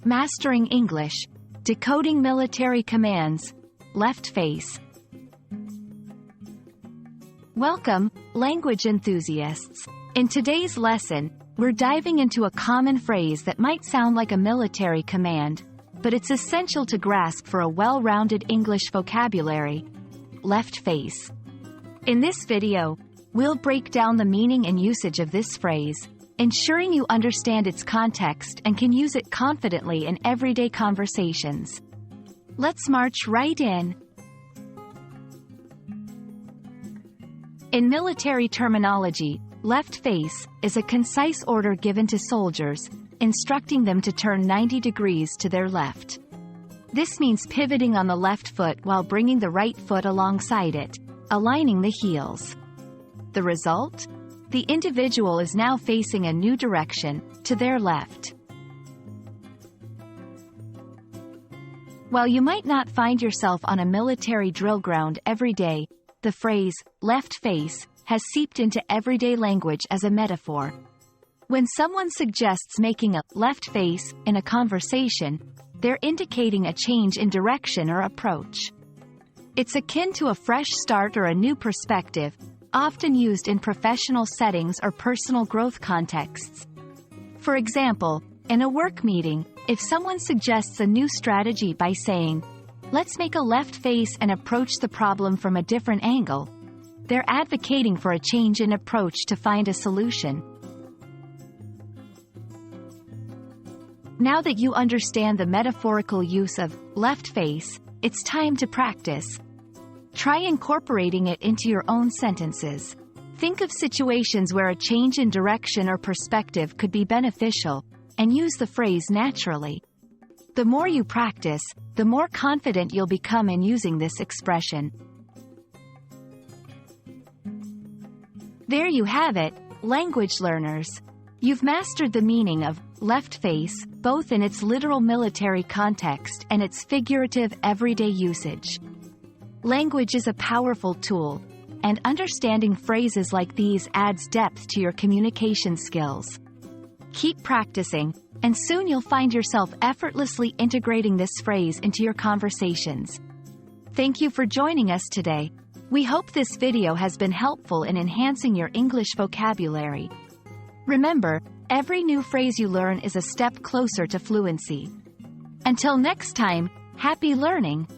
Mastering English, Decoding Military Commands, Left Face. Welcome, language enthusiasts. In today's lesson, we're diving into a common phrase that might sound like a military command, but it's essential to grasp for a well-rounded English vocabulary: left face. In this video, we'll break down the meaning and usage of this phrase, ensuring you understand its context and can use it confidently in everyday conversations. Let's march right in. In military terminology, left face is a concise order given to soldiers, instructing them to turn 90 degrees to their left. This means pivoting on the left foot while bringing the right foot alongside it, aligning the heels. The result? The individual is now facing a new direction, to their left. While you might not find yourself on a military drill ground every day, the phrase, left face, has seeped into everyday language as a metaphor. When someone suggests making a left face in a conversation, they're indicating a change in direction or approach. It's akin to a fresh start or a new perspective, often used in professional settings or personal growth contexts. For example, in a work meeting, if someone suggests a new strategy by saying, "Let's make a left face and approach the problem from a different angle," they're advocating for a change in approach to find a solution. Now that you understand the metaphorical use of left face, it's time to practice. Try incorporating it into your own sentences. Think of situations where a change in direction or perspective could be beneficial, and use the phrase naturally. The more you practice, the more confident you'll become in using this expression. There you have it, language learners. You've mastered the meaning of left face, both in its literal military context and its figurative everyday usage. Language is a powerful tool, and understanding phrases like these adds depth to your communication skills. Keep practicing, and soon you'll find yourself effortlessly integrating this phrase into your conversations. Thank you for joining us today. We hope this video has been helpful in enhancing your English vocabulary. Remember, every new phrase you learn is a step closer to fluency. Until next time, happy learning!